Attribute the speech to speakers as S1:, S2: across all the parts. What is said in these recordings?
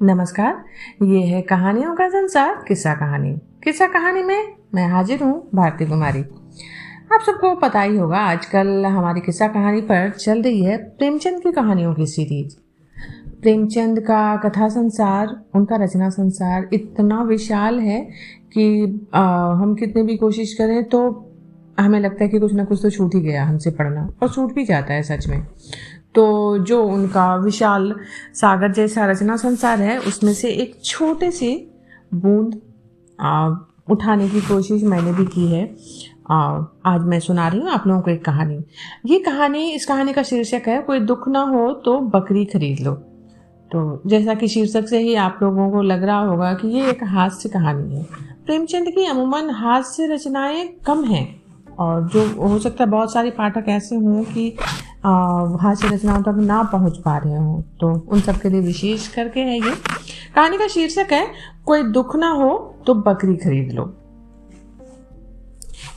S1: नमस्कार। ये है कहानियों का संसार किस्सा कहानी। किस्सा कहानी में मैं हाजिर हूँ भारती कुमारी। आप सबको पता ही होगा आजकल हमारी किस्सा कहानी पर चल रही है प्रेमचंद की कहानियों की सीरीज। प्रेमचंद का कथा संसार, उनका रचना संसार इतना विशाल है कि हम कितने भी कोशिश करें तो हमें लगता है कि कुछ ना कुछ तो छूट ही गया हमसे पढ़ना, और छूट भी जाता है सच में। तो जो उनका विशाल सागर जैसा रचना संसार है उसमें से एक छोटे सी बूंद उठाने की कोशिश मैंने भी की है। आज मैं सुना रही हूँ आप लोगों को एक कहानी। इस कहानी का शीर्षक है कोई दुख ना हो तो बकरी खरीद लो। तो जैसा कि शीर्षक से ही आप लोगों को लग रहा होगा कि ये एक हास्य कहानी है। प्रेमचंद की अमूमन हास्य रचनाएं कम हैं, और जो हो सकता है बहुत सारे पाठक ऐसे हों कि हास्य रचनाओं तक ना पहुंच पा रहे हों, तो उन सब के लिए विशेष करके है ये। कहानी का शीर्षक है कोई दुख ना हो तो बकरी खरीद लो।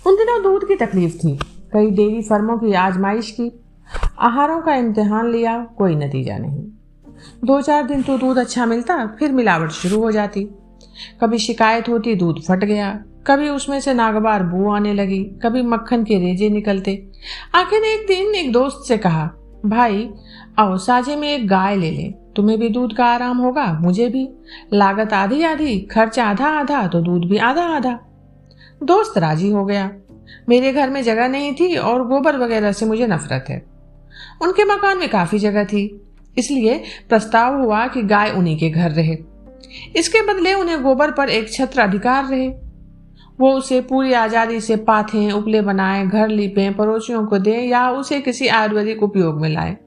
S1: उन दिनों दूध की तकलीफ थी। कई डेयरी फर्मों की आजमाइश की, आहारों का इम्तिहान लिया, कोई नतीजा नहीं। 2-4 दिन तो दूध अच्छा मिलता, फिर मिलावट शुरू हो जाती। कभी शिकायत होती दूध फट गया, कभी उसमें से नागवार बू आने लगी, कभी मक्खन के रेजे निकलते। आखिर एक दिन एक दोस्त से कहा, भाई आओ साझे में एक गाय ले लें, तुम्हें भी दूध का आराम होगा, मुझे भी। लागत आधी आधी, खर्च आधा आधा, तो दूध भी आधा आधा। दोस्त राजी हो गया। मेरे घर में जगह नहीं थी और गोबर वगैरह से मुझे नफरत है। उनके मकान में काफी जगह थी, इसलिए प्रस्ताव हुआ कि गाय उन्हीं के घर रहे। इसके बदले उन्हें गोबर पर एक छत्र अधिकार रहे। वो उसे पूरी आजादी से पाथें, उपले बनाए, घर लीपें, पड़ोसियों को दें या उसे किसी आयुर्वेदिक उपयोग में लाए।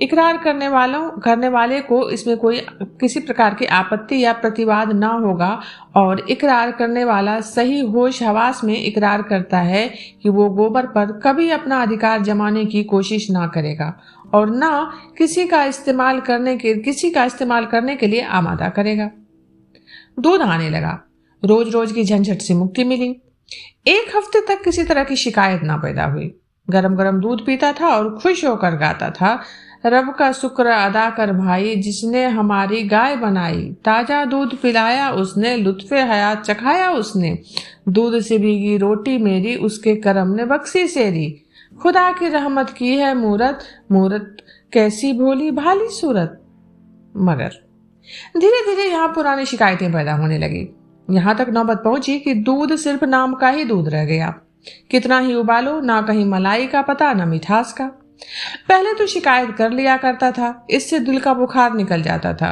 S1: इकरार करने वाले को इसमें कोई किसी प्रकार की आपत्ति या प्रतिवाद ना होगा, और इकरार करने वाला सही होश हवास में इकरार करता है कि वो गोबर पर कभी अपना अधिकार जमाने की कोशिश ना करेगा और ना किसी का इस्तेमाल करने के लिए आमादा करेगा। दूध आने लगा। रोज रोज की झंझट से मुक्ति मिली। एक हफ्ते तक किसी तरह की शिकायत ना पैदा हुई। गरम गरम दूध पीता था और खुश होकर गाता था, रब का शुक्र अदा कर भाई जिसने हमारी गाय बनाई, ताजा दूध पिलाया उसने, लुत्फे हयात चखाया उसने, दूध से भीगी रोटी मेरी उसके करम ने बख्शी सेरी, खुदा की रहमत की है मूरत, मूरत कैसी भोली भाली सूरत। मगर धीरे धीरे यहाँ पुरानी शिकायतें पैदा होने लगी। यहाँ तक नौबत पहुंची कि दूध सिर्फ नाम का ही दूध रह गया। कितना ही उबालो, ना कहीं मलाई का पता, ना मिठास का। पहले तो शिकायत कर लिया करता था, इससे दिल का बुखार निकल जाता था।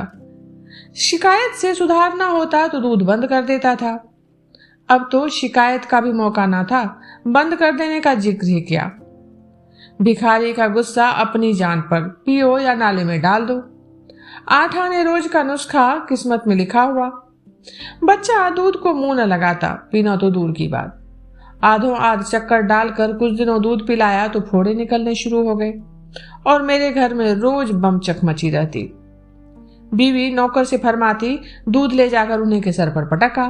S1: शिकायत से सुधार ना होता तो दूध बंद कर देता था। अब तो शिकायत का भी मौका ना था, बंद कर देने का जिक्र ही क्या। भिखारी का गुस्सा अपनी जान पर, पियो या नाले में डाल दो। 8 आने रोज का नुस्खा किस्मत में लिखा हुआ। बच्चा दूध को मुंह न लगाता, पीना तो दूर की बात। आधों आध चक्कर डालकर कुछ दिनों दूध पिलाया तो फोड़े निकलने शुरू हो गए, और मेरे घर में रोज बमचक मची रहती। बीवी नौकर से फरमाती दूध ले जाकर उन्हीं के सर पर पटका।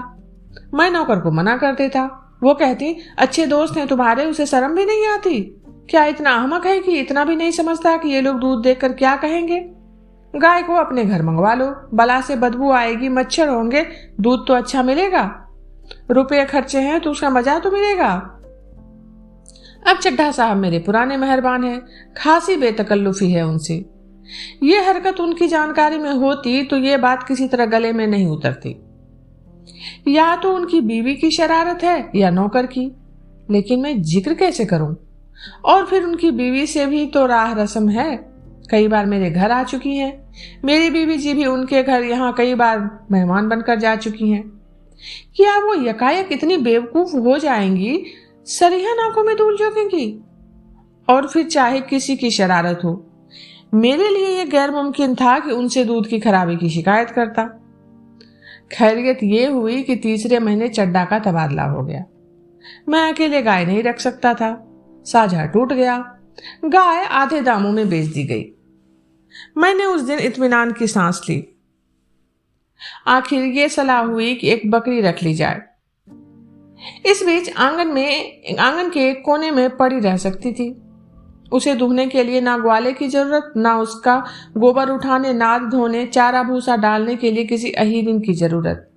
S1: मैं नौकर को मना कर देता। वो कहती, अच्छे दोस्त हैं तुम्हारे, उसे शर्म भी नहीं आती? क्या इतना अहमक है कि इतना भी नहीं समझता कि ये लोग दूध देखकर क्या कहेंगे? गाय को अपने घर मंगवा लो, बला से बदबू आएगी, मच्छर होंगे, दूध तो अच्छा मिलेगा। रुपए खर्चे हैं तो उसका मजा तो मिलेगा। अब चड्ढा साहब मेरे पुराने मेहरबान हैं, खासी बेतकल्लुफी है उनसे। ये हरकत उनकी जानकारी में होती तो ये बात किसी तरह गले में नहीं उतरती। या तो उनकी बीवी की शरारत है या नौकर की, लेकिन मैं जिक्र कैसे करूं? और फिर उनकी बीवी से भी तो राह रस्म है। कई बार मेरे घर आ चुकी हैं। मेरी बीवी जी भी उनके घर यहाँ कई बार मेहमान बनकर जा चुकी हैं। क्या वो यकायक इतनी बेवकूफ हो जाएंगी, सरिहन आंखों में धूल झोंकेंगी? और फिर चाहे किसी की शरारत हो, मेरे लिए यह गैर मुमकिन था कि उनसे दूध की खराबी की शिकायत करता। खैरियत ये हुई कि तीसरे महीने चड्डा का तबादला हो गया। मैं अकेले गाय नहीं रख सकता था, साझा टूट गया। गाय आधे दामों में बेच दी गई। मैंने उस दिन इत्मीनान की सांस ली। आखिर ये सलाह हुई कि एक बकरी रख ली जाए। इस बीच आंगन के एक कोने में पड़ी रह सकती थी। उसे दुहने के लिए ना ग्वाले की जरूरत, ना उसका गोबर उठाने, नाद धोने, चारा भूसा डालने के लिए किसी अहीरिन की जरूरत।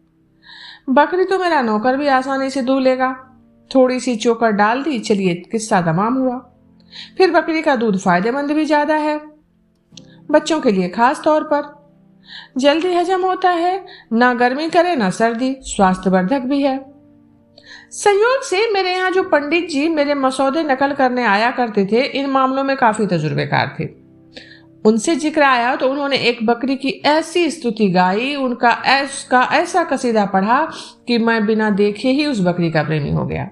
S1: बकरी तो मेरा नौकर भी आसानी से दूह लेगा। थोड़ी सी चोकर डाल दी, चलिए किस्सा तमाम हुआ। फिर बकरी का दूध फायदेमंद भी ज्यादा है, बच्चों के लिए खास तौर पर। जल्दी हजम होता है, ना गर्मी करे ना सर्दी, स्वास्थ्यवर्धक भी है। संयोग से मेरे यहाँ जो पंडित जी मेरे मसौदे नकल करने आया करते थे, इन मामलों में काफी तजुर्बेकार थे। उनसे जिक्र आया तो उन्होंने एक बकरी की ऐसी स्तुति गाई, उसका ऐसा कसीदा पढ़ा कि मैं बिना देखे ही उस बकरी का प्रेमी हो गया।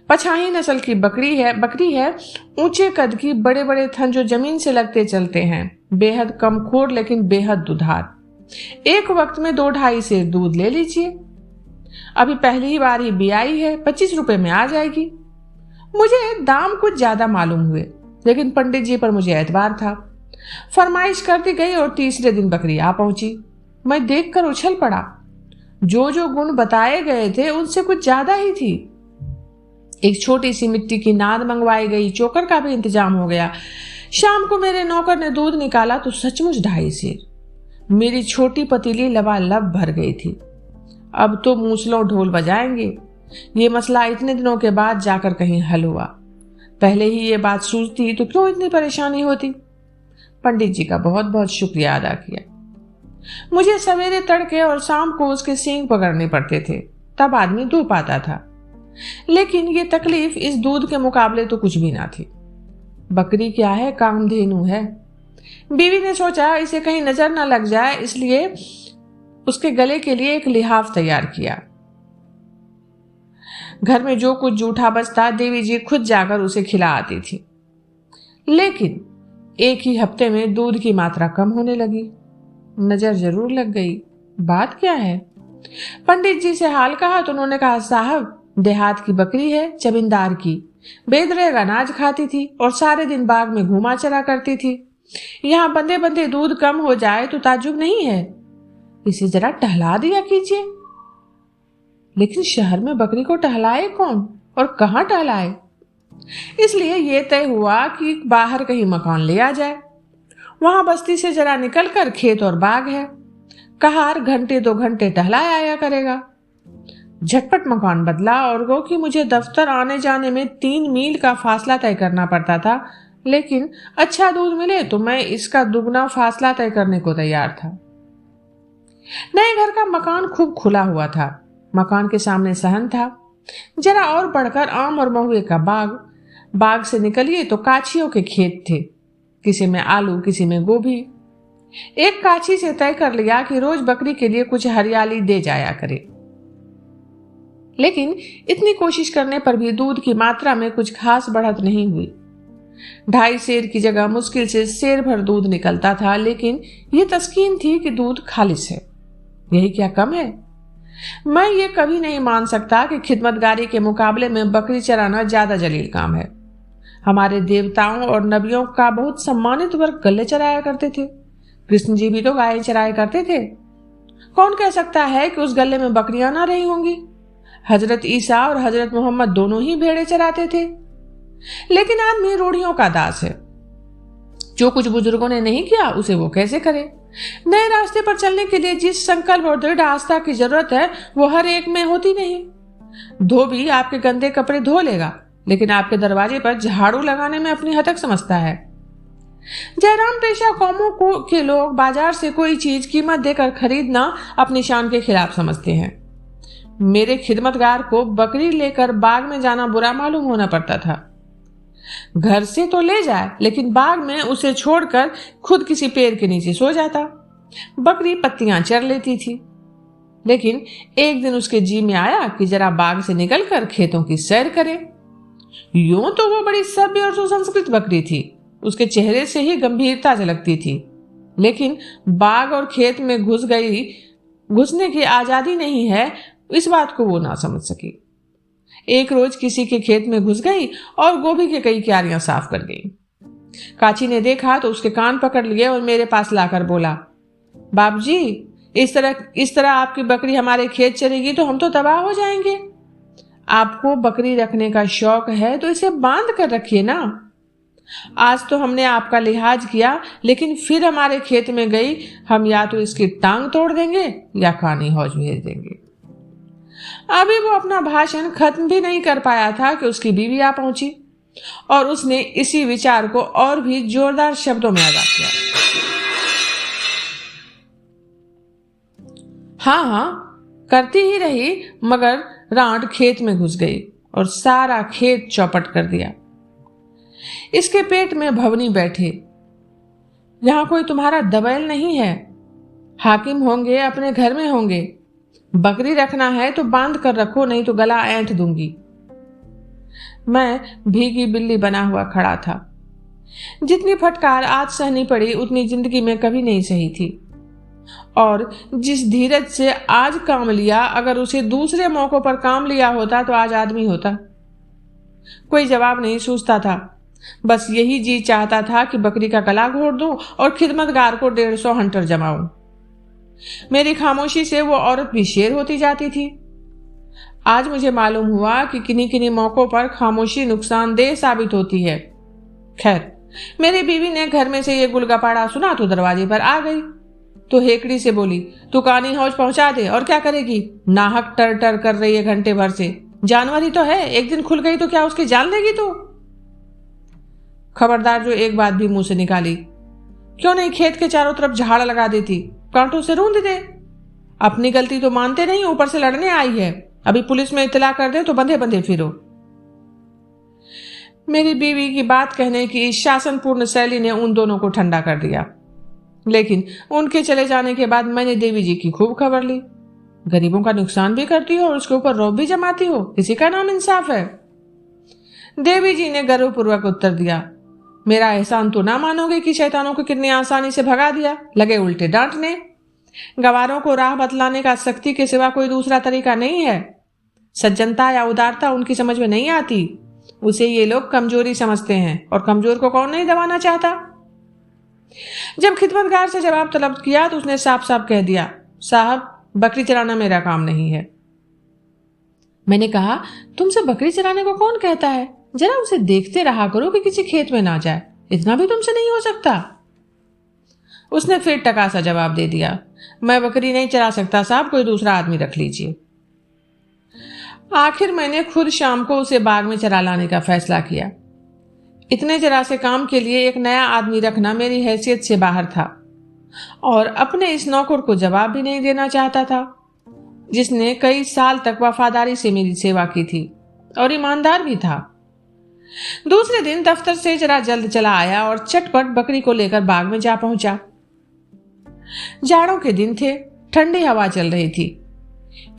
S1: पछाही नस्ल की बकरी है, ऊंचे कद की, बड़े बड़े थन जो जमीन से लगते चलते हैं, बेहद कमखोर लेकिन बेहद दुधार। एक वक्त में 2-2.5 सेर दूध ले लीजिए। अभी पहली ही बार ही बियाई है, 25 रुपए में आ जाएगी। मुझे दाम कुछ ज्यादा मालूम हुए, लेकिन पंडित जी पर मुझे एतबार था। फरमाइश करती गई और तीसरे दिन बकरी आ पहुंची। मैं देखकर उछल पड़ा। जो जो गुण बताए गए थे उनसे कुछ ज्यादा ही थी। एक छोटी सी मिट्टी की नाद मंगवाई गई, चोकर का भी इंतजाम हो गया। शाम को मेरे नौकर ने दूध निकाला तो सचमुच 2.5 सेर। मेरी छोटी पतीली लबालब भर गई थी। अब तो मूसलों ढोल बजाएंगे। ये मसला इतने दिनों के बाद जाकर कहीं हल हुआ। पहले ही ये बात सूझती तो क्यों इतनी परेशानी होती। पंडित जी का बहुत बहुत शुक्रिया अदा किया। मुझे सवेरे तड़के और शाम को उसके सींग पकड़ने पड़ते थे, तब आदमी दूह पाता था। लेकिन ये तकलीफ इस दूध के मुकाबले तो कुछ भी ना थी। बकरी क्या है, कामधेनु है। बीवी ने सोचा इसे कहीं नजर न लग जाए, इसलिए उसके गले के लिए एक लिहाफ तैयार किया। घर में जो कुछ जूठा बचता देवी जी खुद जाकर उसे खिला आती थी। लेकिन एक ही हफ्ते में दूध की मात्रा कम होने लगी। नजर जरूर लग गई। बात क्या है? पंडित जी से हाल कहा तो उन्होंने कहा, साहब देहात की बकरी है, जमींदार की, बेदरेग अनाज खाती थी और सारे दिन बाग में घूमा चरा करती थी। यहाँ बंदे बंदे दूध कम हो जाए तो ताज्जुब नहीं है। इसे जरा टहला दिया कीजिए। लेकिन शहर में बकरी को टहलाए कौन और कहाँ टहलाए? इसलिए यह तय हुआ कि बाहर कहीं मकान लिया जाए। वहां बस्ती से जरा निकलकर खेत और बाग है। कहार घंटे 2 घंटे टहलाया आया करेगा। झटपट मकान बदला और गो कि मुझे दफ्तर आने जाने में 3 मील का फासला तय करना पड़ता था, लेकिन अच्छा दूध मिले तो मैं इसका दुगना फासला तय करने को तैयार था। नए घर का मकान खूब खुला हुआ था। मकान के सामने सहन था, जरा और बढ़कर आम और महुए का बाग। बाग से निकलिए तो काछियों के खेत थे, किसी में आलू किसी में गोभी। एक काछी से तय कर लिया कि रोज बकरी के लिए कुछ हरियाली दे जाया करे। लेकिन इतनी कोशिश करने पर भी दूध की मात्रा में कुछ खास बढ़त नहीं हुई। 2.5 सेर की जगह मुश्किल से सेर भर दूध निकलता था, लेकिन यह तस्कीन थी कि दूध खालिस है। यही क्या कम है? मैं ये कभी नहीं मान सकता कि खिदमतगारी के मुकाबले में बकरी चराना ज्यादा जलील काम है। हमारे देवताओं और नबियों का बहुत सम्मानित वर्ग गले चराया करते थे। कृष्ण जी भी तो गायें चराया करते थे। कौन कह सकता है कि उस गले में बकरियां ना रही होंगी? हजरत ईसा और हजरत मोहम्मद दोनों ही भेड़े चराते थे। लेकिन आदमी रूढ़ियों का दास है। जो कुछ बुजुर्गों ने नहीं किया उसे वो कैसे करे? नए रास्ते पर चलने के लिए जिस संकल्प और दृढ़ आस्था की जरूरत है वो हर एक में होती नहीं। धोबी आपके गंदे कपड़े धो लेगा, लेकिन आपके दरवाजे पर झाड़ू लगाने में अपनी हतक समझता है। जयराम पेशा कौमों के लोग बाजार से कोई चीज कीमत देकर खरीदना अपनी शान के खिलाफ समझते हैं। मेरे खिदमतगार को बकरी लेकर बाग में जाना बुरा मालूम होना पड़ता था। घर से तो ले जाए, लेकिन बाग में उसे छोड़कर खुद किसी पेड़ के नीचे सो जाता। बकरी पत्तियां चर लेती थी। लेकिन एक दिन उसके जी में आया कि जरा बाग से निकलकर खेतों की सैर करे। यूं तो वो बड़ी सभ्य और सुसंस्कृत बकरी थी, उसके चेहरे से ही गंभीरता झलकती थी। लेकिन बाग और खेत में घुसने की आजादी नहीं है, इस बात को वो ना समझ सकी। एक रोज किसी के खेत में घुस गई और गोभी के कई क्यारियां साफ कर गई। काची ने देखा तो उसके कान पकड़ लिए और मेरे पास लाकर बोला, बाबूजी, इस तरह आपकी बकरी हमारे खेत चरेगी तो हम तो तबाह हो जाएंगे। आपको बकरी रखने का शौक है तो इसे बांध कर रखिए ना। आज तो हमने आपका लिहाज किया, लेकिन फिर हमारे खेत में गई, हम या तो इसकी टांग तोड़ देंगे या कानी हौज भेज देंगे। अभी वो अपना भाषण खत्म भी नहीं कर पाया था कि उसकी बीवी आ पहुंची और उसने इसी विचार को और भी जोरदार शब्दों में अदा किया। हाँ हाँ करती ही रही, मगर रांड खेत में घुस गई और सारा खेत चौपट कर दिया। इसके पेट में भवनी बैठे, यहां कोई तुम्हारा दबैल नहीं है, हाकिम होंगे अपने घर में होंगे, बकरी रखना है तो बांध कर रखो, नहीं तो गला ऐंठ दूंगी। मैं भीगी बिल्ली बना हुआ खड़ा था। जितनी फटकार आज सहनी पड़ी उतनी जिंदगी में कभी नहीं सही थी, और जिस धीरज से आज काम लिया, अगर उसे दूसरे मौकों पर काम लिया होता तो आज आदमी होता। कोई जवाब नहीं सूझता था, बस यही जी चाहता था कि बकरी का गला घोट दूं और खिदमतगार को 150 हंटर जमाऊं। मेरी खामोशी से वो औरत भी शेर होती जाती थी। आज मुझे मालूम हुआ कि किन्हीं किन्हीं मौकों पर खामोशी नुकसानदेह साबित होती है। खैर, मेरी बीवी ने घर में से ये गुलगपाड़ा सुना तो दरवाजे पर आ गई, तो हेकड़ी से बोली, तू कानी हौज पहुंचा दे। और क्या करेगी, नाहक टर टर कर रही है घंटे भर से, जानवर ही तो है, एक दिन खुल गई तो क्या उसकी जान लेगी तू। खबरदार जो एक बात भी मुंह से निकाली, क्यों नहीं खेत के चारों तरफ झाड़ लगा देती, कांटों से रूंध दे। अपनी गलती तो मानते नहीं, ऊपर से लड़ने आई है, अभी पुलिस में इत्तला कर दे तो बंधे बंधे फिरो। मेरी बीवी की बात कहने की इस शासनपूर्ण शैली ने उन दोनों को ठंडा कर दिया, लेकिन उनके चले जाने के बाद मैंने देवी जी की खूब खबर ली। गरीबों का नुकसान भी करती हो और उसके ऊपर रौब भी जमाती हो, इसी का नाम इंसाफ है। देवी जी ने गर्वपूर्वक उत्तर दिया, मेरा एहसान तो ना मानोगे कि शैतानों को कितनी आसानी से भगा दिया, लगे उल्टे डांटने। गवारों को राह बतलाने का सख्ती के सिवा कोई दूसरा तरीका नहीं है। सज्जनता या उदारता उनकी समझ में नहीं आती, उसे ये लोग कमजोरी समझते हैं, और कमजोर को कौन नहीं दबाना चाहता। जब खिदमतगार से जवाब तलब किया तो उसने साफ साफ कह दिया, साहब बकरी चराना मेरा काम नहीं है। मैंने कहा, तुमसे बकरी चराने को कौन कहता है, जरा उसे देखते रहा करो कि किसी खेत में ना जाए, इतना भी तुमसे नहीं हो सकता। उसने फिर टका सा जवाब दे दिया, मैं बकरी नहीं चरा सकता साहब, कोई दूसरा आदमी रख लीजिए। आखिर मैंने खुद शाम को उसे बाग में चरा लाने का फैसला किया। इतने जरा से काम के लिए एक नया आदमी रखना मेरी हैसियत से बाहर था, और अपने इस नौकर को जवाब भी नहीं देना चाहता था, जिसने कई साल तक वफादारी से मेरी सेवा की थी और ईमानदार भी था। दूसरे दिन दफ्तर से जरा जल्द चला आया और चटपट बकरी को लेकर बाग में जा पहुंचा। जाड़ों के दिन थे, ठंडी हवा चल रही थी,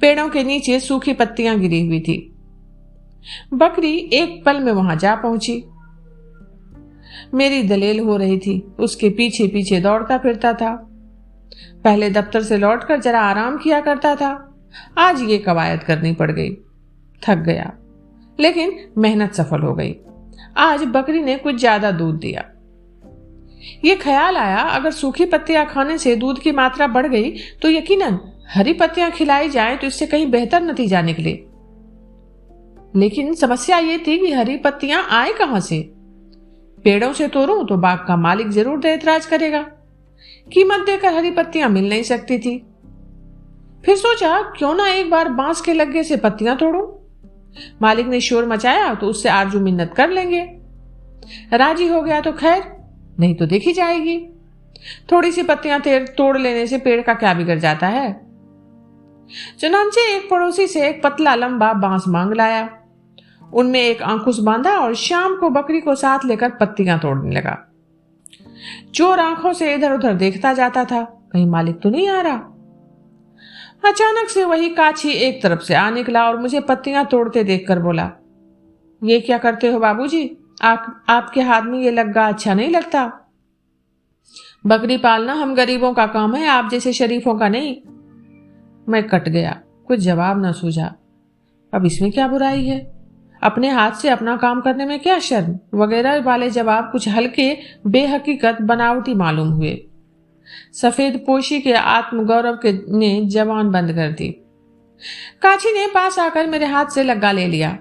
S1: पेड़ों के नीचे सूखी पत्तियां गिरी हुई थी। बकरी एक पल में वहां जा पहुंची। मेरी दलेल हो रही थी, उसके पीछे पीछे दौड़ता फिरता था। पहले दफ्तर से लौटकर जरा आराम किया करता था, आज ये कवायद करनी पड़ गई। थक गया, लेकिन मेहनत सफल हो गई। आज बकरी ने कुछ ज्यादा दूध दिया। ये ख्याल आया, अगर सूखी पत्तियां खाने से दूध की मात्रा बढ़ गई तो यकीनन हरी पत्तियां खिलाई जाएं तो इससे कहीं बेहतर नतीजा निकले। लेकिन समस्या ये थी कि हरी पत्तियां आए कहां से। पेड़ों से तोड़ूं तो बाग का मालिक जरूर ऐतराज करेगा। कीमत देकर हरी पत्तियां मिल नहीं सकती थी। फिर सोचा, क्यों ना एक बार बांस के लग्गे से पत्तियां तोड़ूं। मालिक ने शोर मचाया तो उससे आरजू मिन्नत कर लेंगे। राजी हो गया तो खैर, नहीं तो देखी जाएगी। थोड़ी सी पत्तियां तोड़ लेने से पेड़ का क्या बिगड़ जाता है। चुनांचे एक पड़ोसी से एक पतला लंबा बांस मांग लाया, उनमें एक आंकुश बांधा और शाम को बकरी को साथ लेकर पत्तियां तोड़ने लगा। चोर आंखों से इधर उधर देखता जाता था, कहीं मालिक तो नहीं आ रहा। अचानक से वही काछी एक तरफ से आ निकला और मुझे पत्तियां तोड़ते देखकर बोला, ये क्या करते हो बाबूजी, आपके हाथ में ये लग्गा अच्छा नहीं लगता। बकरी पालना हम गरीबों का काम है, आप जैसे शरीफों का नहीं। मैं कट गया, कुछ जवाब ना सूझा। अब इसमें क्या बुराई है, अपने हाथ से अपना काम करने में क्या शर्म, वगैरह वाले जवाब कुछ हल्के बेहकीकत बनावटी मालूम हुए। सफेद पोशी के आत्मगौरव के ने जवान बंद कर दी। काची ने पास आकर मेरे हाथ से लग्गा ले लिया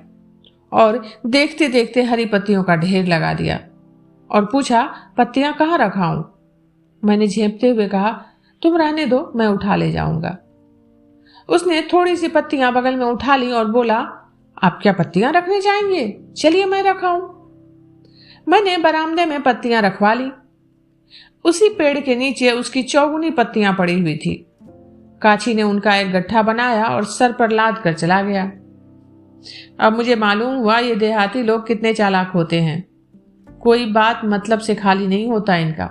S1: और देखते देखते हरी पत्तियों का ढेर लगा दिया और पूछा, पत्तियां कहाँ रखाऊं? मैंने झेपते हुए कहा, तुम रहने दो, मैं उठा ले जाऊंगा। उसने थोड़ी सी पत्तियां बगल में उठा ली और बोला, आप क्या पत्तियां रखने जाएंगे? चलिए मैं रखाऊं। मैंने बरामदे में पत्तियां रखवा ली। उसी पेड़ के नीचे उसकी चौगुनी पत्तियां पड़ी हुई थी। काची ने उनका एक गट्ठा बनाया और सर पर लाद कर चला गया। अब मुझे मालूम हुआ ये देहाती लोग कितने चालाक होते हैं। कोई बात मतलब से खाली नहीं होता इनका।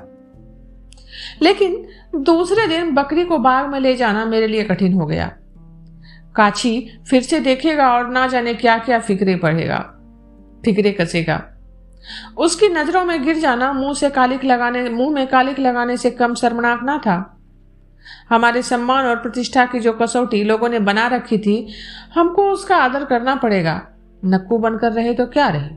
S1: लेकिन दूसरे दिन बकरी को बाग में ले जाना मेरे लिए कठिन हो गया। काची फिर से देखेगा और ना जाने क्या क्या फिक्रे कसेगा। उसकी नजरों में गिर जाना मुंह में कालिक लगाने से कम शर्मनाक ना था। हमारे सम्मान और प्रतिष्ठा की जो कसौटी लोगों ने बना रखी थी, हमको उसका आदर करना पड़ेगा। नक्कू बनकर रहे तो क्या रहे।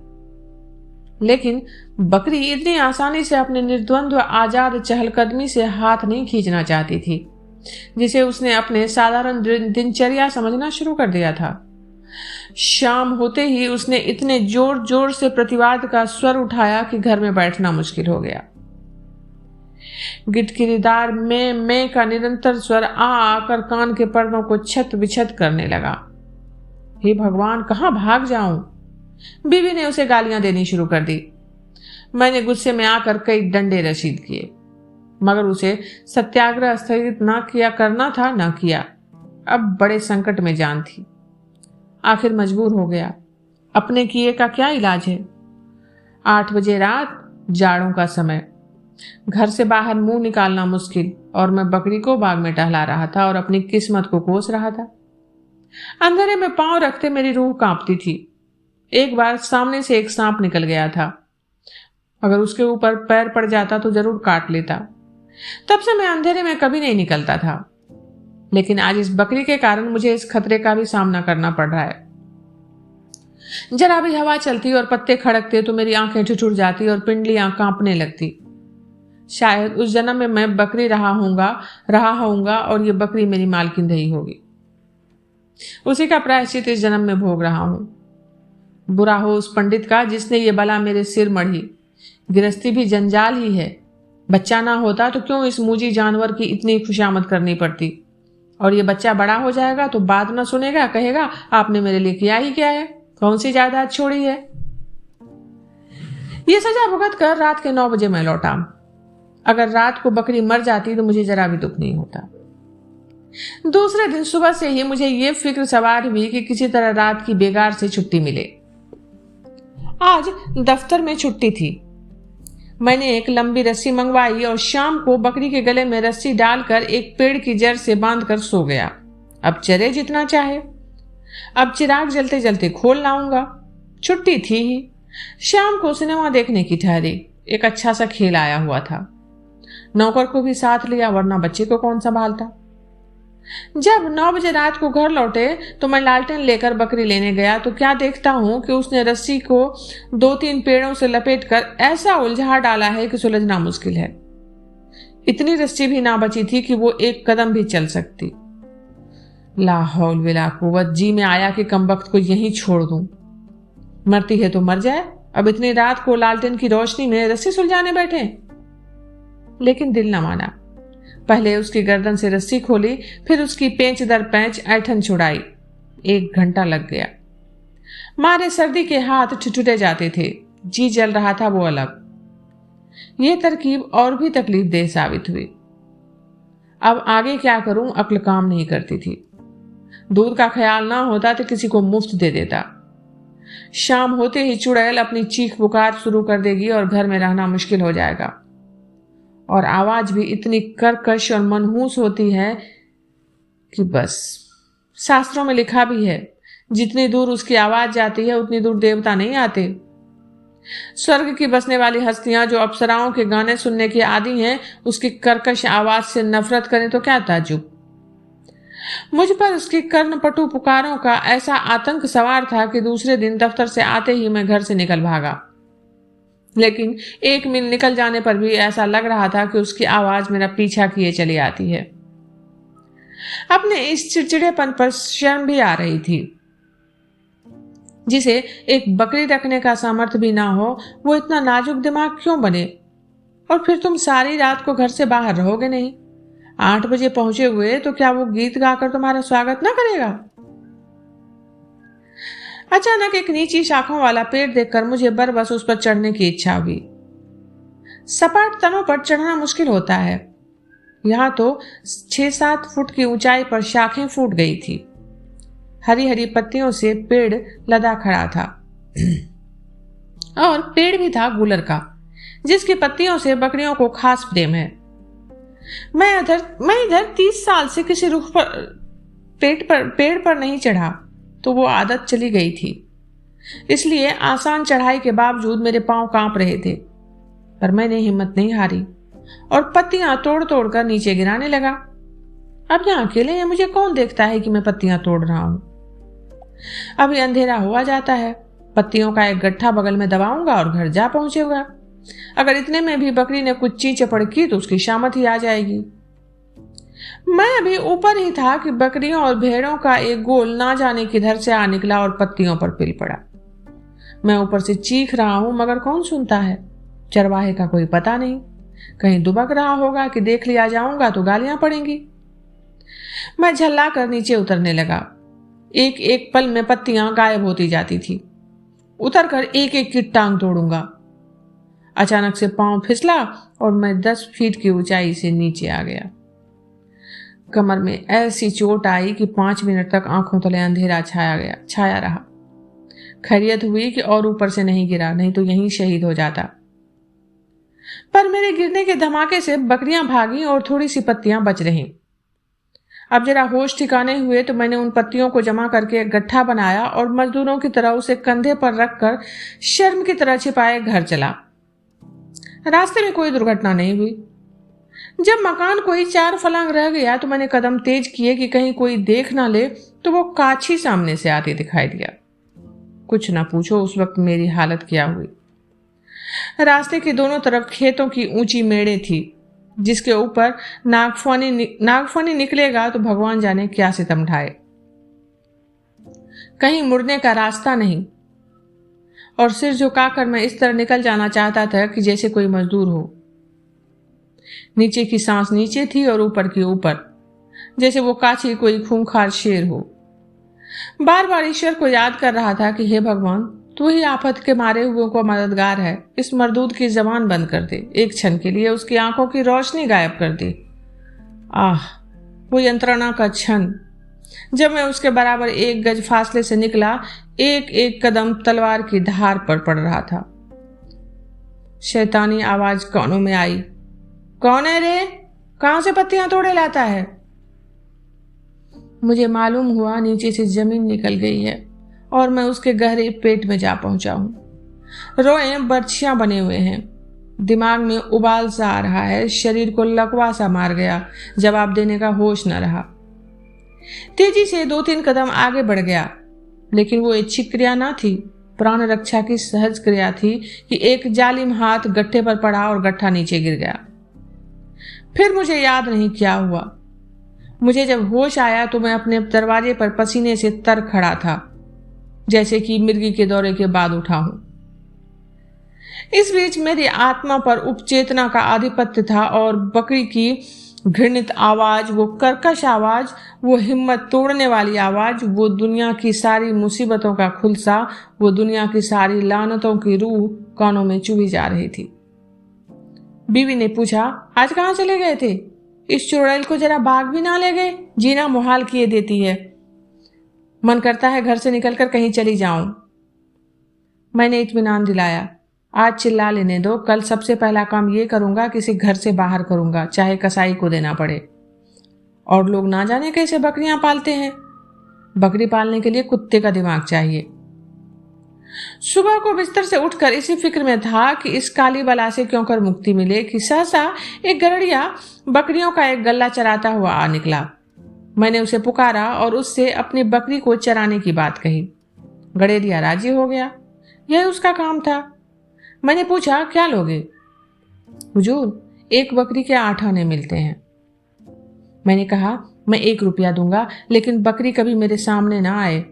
S1: लेकिन बकरी इतनी आसानी से अपने निर्द्वंद्व आजाद चहलकदमी से हाथ नहीं खींचना चाहती थी, जिसे उसने अपने साधारण दिनचर्या समझना शुरू कर दिया था। शाम होते ही उसने इतने जोर जोर से प्रतिवाद का स्वर उठाया कि घर में बैठना मुश्किल हो गया। गिटगिटार में का निरंतर स्वर आकर कान के पर्दों को छत विछत करने लगा। हे भगवान, कहां भाग जाऊं? बीवी ने उसे गालियां देनी शुरू कर दी। मैंने गुस्से में आकर कई डंडे रशीद किए, मगर उसे सत्याग्रह स्थगित ना किया करना था, ना किया। अब बड़े संकट में जान थी। आखिर मजबूर हो गया। अपने किए का क्या इलाज है? 8 बजे रात, जाड़ों का समय, घर से बाहर मुंह निकालना मुश्किल, और मैं बकरी को बाग में टहला रहा था और अपनी किस्मत को कोस रहा था। अंधेरे में पांव रखते मेरी रूह कांपती थी। एक बार सामने से एक सांप निकल गया था। अगर उसके ऊपर पैर पड़ जाता तो जरूर काट लेता। तब से मैं अंधेरे में कभी नहीं निकलता था। लेकिन आज इस बकरी के कारण मुझे इस खतरे का भी सामना करना पड़ रहा है। जरा भी हवा चलती और पत्ते खड़कते तो मेरी आंखें ठिठुर जाती और पिंडलियां कांपने लगती। शायद उस जन्म में मैं बकरी रहा होऊंगा और ये बकरी मेरी मालकिन रही होगी। उसी का प्रायश्चित इस जन्म में भोग रहा हूं। बुरा हो उस पंडित का जिसने ये बला मेरे सिर मढ़ी। गृहस्थी भी जंजाल ही है। बच्चा ना होता तो क्यों इस मूजी जानवर की इतनी खुशामद करनी पड़ती। और ये बच्चा बड़ा हो जाएगा तो बात ना सुनेगा, कहेगा आपने मेरे लिए किया ही क्या है, कौन सी जायदाद छोड़ी है। ये सजा भुगत कर रात के 9 बजे मैं लौटा। अगर रात को बकरी मर जाती तो मुझे जरा भी दुख नहीं होता। दूसरे दिन सुबह से ही मुझे ये फिक्र सवार हुई कि किसी तरह रात की बेगार से छुट्टी मिले। आज दफ्तर में छुट्टी थी। मैंने एक लंबी रस्सी मंगवाई और शाम को बकरी के गले में रस्सी डालकर एक पेड़ की जड़ से बांधकर सो गया। अब चरे जितना चाहे। अब चिराग जलते जलते खोल लाऊंगा। छुट्टी थी ही। शाम को सिनेमा देखने की ठहरी। एक अच्छा सा खेल आया हुआ था। नौकर को भी साथ लिया, वरना बच्चे को कौन संभालता। जब 9 बजे रात को घर लौटे तो मैं लालटेन लेकर बकरी लेने गया तो क्या देखता हूं कि उसने रस्सी को 2-3 पेड़ों से लपेटकर ऐसा उलझा डाला है कि सुलझना मुश्किल है। इतनी रस्सी भी ना बची थी कि वो एक कदम भी चल सकती। ला हौल वला कुव्वत, जी में आया कि कमबख्त को यहीं छोड़ दूं। मरती है तो मर जाए, अब इतनी रात को लालटेन की रोशनी में रस्सी सुलझाने बैठे। लेकिन दिल न माना। पहले उसकी गर्दन से रस्सी खोली, फिर उसकी पेंच दर पेंच ऐठन छुड़ाई। 1 घंटा लग गया। मारे सर्दी के हाथ ठिठुरे जाते थे। जी जल रहा था वो अलग। ये तरकीब और भी तकलीफ देह साबित हुई। अब आगे क्या करूं, अक्ल काम नहीं करती थी। दूध का ख्याल ना होता तो किसी को मुफ्त दे देता। शाम होते ही चुड़ैल अपनी चीख पुकार शुरू कर देगी और घर में रहना मुश्किल हो जाएगा। और आवाज भी इतनी कर्कश और मनहूस होती है कि बस। शास्त्रों में लिखा भी है, जितनी दूर उसकी आवाज जाती है उतनी दूर देवता नहीं आते। स्वर्ग की बसने वाली हस्तियां जो अप्सराओं के गाने सुनने की आदी हैं, उसकी कर्कश आवाज से नफरत करें तो क्या ताज्जुब। मुझ पर उसकी कर्णपटु पुकारों का ऐसा आतंक सवार था कि दूसरे दिन दफ्तर से आते ही मैं घर से निकल भागा। लेकिन 1 मील निकल जाने पर भी ऐसा लग रहा था कि उसकी आवाज मेरा पीछा किए चली आती है। अपने इस चिड़चिड़ेपन पर शर्म भी आ रही थी। जिसे एक बकरी रखने का सामर्थ्य भी ना हो, वो इतना नाजुक दिमाग क्यों बने? और फिर तुम सारी रात को घर से बाहर रहोगे नहीं? 8 बजे पहुंचे हुए तो क्या वो गीत गाकर तुम्हारा स्वागत ना करेगा? अचानक एक नीची शाखाओं वाला पेड़ देखकर मुझे बरबस उस पर चढ़ने की इच्छा हुई। सपाट तनों पर चढ़ना मुश्किल होता है। यहां तो 6-7 फुट की ऊंचाई पर शाखें फूट गई थी। हरी हरी पत्तियों से पेड़ लदा खड़ा था और पेड़ भी था गूलर का, जिसकी पत्तियों से बकरियों को खास प्रेम है। मैं इधर 30 साल से किसी रुख पर पेड़ पर नहीं चढ़ा, तो वो आदत चली गई थी। इसलिए आसान चढ़ाई के बावजूद मेरे पांव कांप रहे थे, पर मैंने हिम्मत नहीं हारी और पत्तियां तोड़ तोड़ कर नीचे गिराने लगा। अब यहाँ अकेले हैं, मुझे कौन देखता है कि मैं पत्तियां तोड़ रहा हूं? अभी अंधेरा हुआ जाता है, पत्तियों का एक गट्ठा बगल में दबाऊंगा और घर जा पहुंचेगा। अगर इतने में भी बकरी ने कुछ ची चपड़ की तो उसकी शामत ही आ जाएगी। मैं अभी ऊपर ही था कि बकरियों और भेड़ों का एक गोल ना जाने किधर से आ निकला और पत्तियों पर पिल पड़ा। मैं ऊपर से चीख रहा हूं, मगर कौन सुनता है? चरवाहे का कोई पता नहीं, कहीं दुबक रहा होगा कि देख लिया जाऊंगा तो गालियां पड़ेंगी। मैं झल्ला कर नीचे उतरने लगा। एक एक पल में पत्तियां गायब होती जाती थी। उतर कर एक एक की टांग तोड़ूंगा। अचानक से पांव फिसला और मैं 10 फीट की ऊंचाई से नीचे आ गया। कमर में ऐसी चोट आई कि 5 मिनट तक आंखों तले अंधेरा छाया रहा। खैरियत हुई कि और ऊपर से नहीं गिरा, नहीं तो यहीं शहीद हो जाता। पर मेरे गिरने के धमाके से बकरियां भागी और थोड़ी सी पत्तियां बच रहीं। अब जरा होश ठिकाने हुए तो मैंने उन पत्तियों को जमा करके एक गट्ठा बनाया और मजदूरों की तरह उसे कंधे पर रखकर शर्म की तरह छिपाए घर चला। रास्ते में कोई दुर्घटना नहीं हुई। जब मकान कोई 4 फलांग रह गया तो मैंने कदम तेज किए कि कहीं कोई देख ना ले, तो वो काछी सामने से आती दिखाई दिया। कुछ ना पूछो उस वक्त मेरी हालत क्या हुई। रास्ते के दोनों तरफ खेतों की ऊंची मेड़े थी, जिसके ऊपर नागफनी निकलेगा तो भगवान जाने क्या सितम ढाए। कहीं मुड़ने का रास्ता नहीं, और सिर झुकाकर मैं इस तरह निकल जाना चाहता था कि जैसे कोई मजदूर हो। नीचे की सांस नीचे थी और ऊपर की ऊपर, जैसे वो काछी कोई खूंखार शेर हो। बार बार ईश्वर को याद कर रहा था कि हे भगवान, तू ही आफत के मारे हुए को मददगार है। इस मरदूद की जबान बंद कर दे, एक क्षण के लिए उसकी आंखों की रोशनी गायब कर दे। आह, वो यंत्रणा का क्षण जब मैं उसके बराबर 1 गज फासले से निकला। एक एक कदम तलवार की धार पर पड़ रहा था। शैतानी आवाज कानों में आई, कौन है रे? कहां से पत्तियां तोड़े लाता है? मुझे मालूम हुआ नीचे से जमीन निकल गई है और मैं उसके गहरे पेट में जा पहुंचा हूं। रोए बर्छियां बने हुए हैं, दिमाग में उबाल सा आ रहा है, शरीर को लकवा सा मार गया, जवाब देने का होश न रहा। तेजी से 2-3 कदम आगे बढ़ गया, लेकिन वो इच्छित क्रिया ना थी, प्राण रक्षा की सहज क्रिया थी कि एक जालिम हाथ गट्ठे पर पड़ा और गट्ठा नीचे गिर गया। फिर मुझे याद नहीं क्या हुआ। मुझे जब होश आया तो मैं अपने दरवाजे पर पसीने से तर खड़ा था, जैसे कि मिर्गी के दौरे के बाद उठा हूं। इस बीच मेरी आत्मा पर उपचेतना का आधिपत्य था और बकरी की घृणित आवाज, वो कर्कश आवाज, वो हिम्मत तोड़ने वाली आवाज, वो दुनिया की सारी मुसीबतों का खुलसा, वो दुनिया की सारी लानतों की रूह कानों में चुभी जा रही थी। बीवी ने पूछा, आज कहाँ चले गए थे? इस चुड़ैल को जरा भाग भी ना ले गए? जीना मुहाल किए देती है। मन करता है घर से निकलकर कहीं चली जाऊं। मैंने इत्मीनान दिलाया, आज चिल्ला लेने दो, कल सबसे पहला काम ये करूंगा कि इसे घर से बाहर करूंगा, चाहे कसाई को देना पड़े। और लोग ना जाने कैसे बकरियां पालते हैं। बकरी पालने के लिए कुत्ते का दिमाग चाहिए। सुबह को बिस्तर से उठकर इसी फिक्र में था कि इस काली बला से क्यों कर मुक्ति मिले कि सहसा एक गड़ड़िया बकरियों का एक गल्ला चराता हुआ आ निकला। मैंने उसे पुकारा और उससे अपनी बकरी को चराने की बात कही। गड़ेरिया राजी हो गया, यह उसका काम था। मैंने पूछा, क्या लोगे? हुजूर, 1 बकरी के 8 आने मिलते हैं। मैंने कहा, मैं 1 रुपया दूंगा, लेकिन बकरी कभी मेरे सामने ना आए।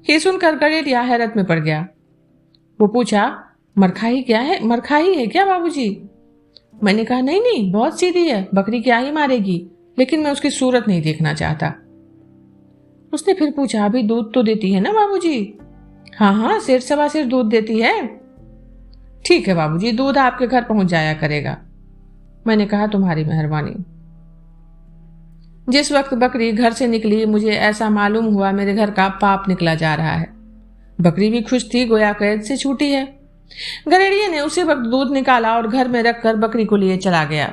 S1: ये सुनकर गडेरिया हैरत में पड़ गया। वो पूछा, मरखाही क्या है? मरखाही है क्या बाबूजी? मैंने कहा, नहीं नहीं, बहुत सीधी है, बकरी क्या ही मारेगी, लेकिन मैं उसकी सूरत नहीं देखना चाहता। उसने फिर पूछा, अभी दूध तो देती है ना बाबूजी? हाँ हाँ, सेर सवा सेर दूध देती है। ठीक है बाबूजी, दूध आपके घर पहुंच जाया करेगा। मैंने कहा, तुम्हारी मेहरबानी। जिस वक्त बकरी घर से निकली, मुझे ऐसा मालूम हुआ मेरे घर का पाप निकला जा रहा है। बकरी भी खुश थी, गोया कैद से छूटी है। गरेड़िए ने उसी वक्त दूध निकाला और घर में रखकर बकरी को लिए चला गया।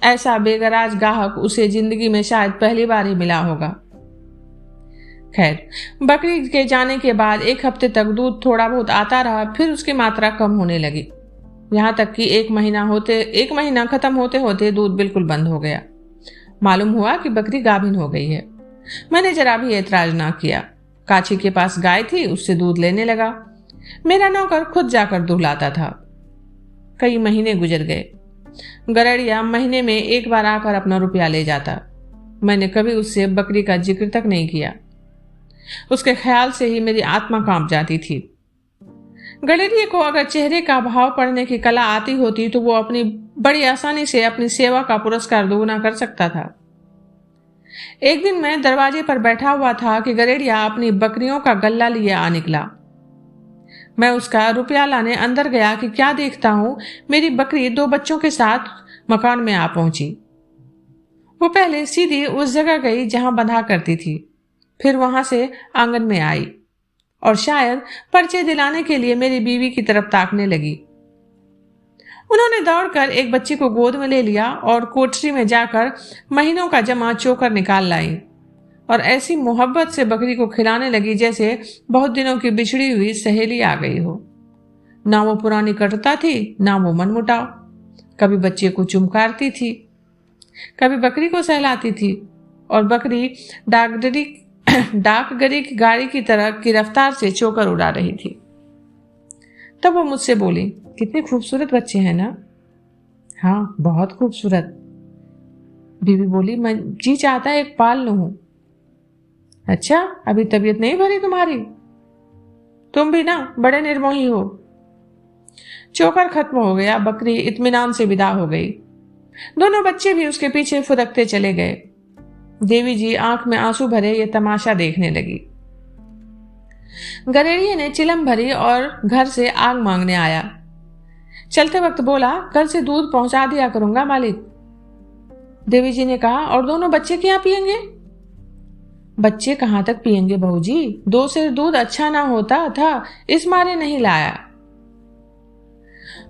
S1: ऐसा बेगराज ग्राहक उसे जिंदगी में शायद पहली बार ही मिला होगा। खैर, बकरी के जाने के बाद 1 हफ्ते तक दूध थोड़ा बहुत आता रहा, फिर उसकी मात्रा कम होने लगी, यहाँ तक कि 1 महीना खत्म होते होते दूध बिल्कुल बंद हो गया। मालूम हुआ कि बकरी गाभिन हो गई है। मैंने जरा भी ऐतराज ना किया। काची के पास गाय थी, उससे दूध लेने लगा। मेरा नौकर खुद जाकर दूध लाता था। कई महीने गुजर गए। गरड़िया महीने में 1 बार आकर अपना रुपया ले जाता। मैंने कभी उससे बकरी का जिक्र तक नहीं किया। उसके ख्याल से ही मेरी आत्मा कांप जाती थी। गडरिये को अगर चेहरे का भाव पढ़ने की कला आती होती तो वो अपनी बड़ी आसानी से अपनी सेवा का पुरस्कार दोगुना कर सकता था। एक दिन मैं दरवाजे पर बैठा हुआ था कि गरेड़िया अपनी बकरियों का गल्ला लिए आ निकला। मैं उसका रुपया लाने अंदर गया कि क्या देखता हूं, मेरी बकरी 2 बच्चों के साथ मकान में आ पहुंची। वो पहले सीधी उस जगह गई जहां बंधा करती थी, फिर वहां से आंगन में आई और शायद परिचय दिलाने के लिए मेरी बीवी की तरफ ताकने लगी। उन्होंने दौड़कर एक बच्ची को गोद में ले लिया और कोठरी में जाकर महीनों का जमा चोकर निकाल लाई और ऐसी मोहब्बत से बकरी को खिलाने लगी जैसे बहुत दिनों की बिछड़ी हुई सहेली आ गई हो। ना वो पुरानी कटुता थी, ना वो मनमुटाव। कभी बच्चे को चुमकारती थी, कभी बकरी को सहलाती थी और बकरी डाकगरी की गाड़ी की तरह की रफ्तार से चोकर उड़ा रही थी। तब वो मुझसे बोली, कितने खूबसूरत बच्चे हैं ना? हाँ, बहुत खूबसूरत। बीवी बोली, मैं जी चाहता है एक पाल लूं। अच्छा, अभी तबीयत नहीं भरी तुम्हारी? तुम भी ना बड़े निर्मोही हो। चोकर खत्म हो गया। बकरी इत्मीनान से विदा हो गई। दोनों बच्चे भी उसके पीछे फुदकते चले गए। देवी जी आंख में आंसू भरे ये तमाशा देखने लगी। गरेड़िये ने चिलम भरी और घर से आग मांगने आया। चलते वक्त बोला, कल से दूध पहुंचा दिया करूंगा मालिक। देवी जी ने कहा, और दोनों बच्चे क्या पिएंगे? बच्चे कहां तक पिएंगे बहू जी? 2 सेर दूध अच्छा ना होता था, इस मारे नहीं लाया।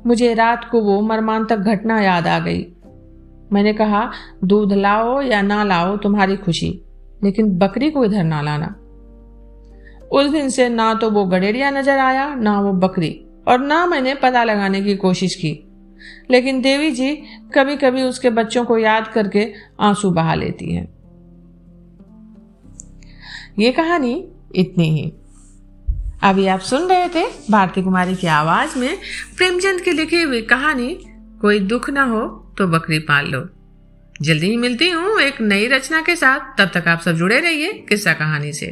S1: मुझे रात को वो मर्मांतक घटना याद आ गई। मैंने कहा, दूध लाओ या ना लाओ तुम्हारी खुशी, लेकिन बकरी को इधर ना लाना। उस दिन से ना तो वो गडेरिया नजर आया, ना वो बकरी, और ना मैंने पता लगाने की कोशिश की। लेकिन देवी जी कभी कभी उसके बच्चों को याद करके आंसू बहा लेती हैं। ये कहानी इतनी ही। अभी आप सुन रहे थे भारती कुमारी की आवाज में प्रेमचंद की लिखी हुई कहानी कोई दुख ना हो तो बकरी पाल लो। जल्दी ही मिलती हूँ एक नई रचना के साथ। तब तक आप सब जुड़े रहिए किस्सा कहानी से।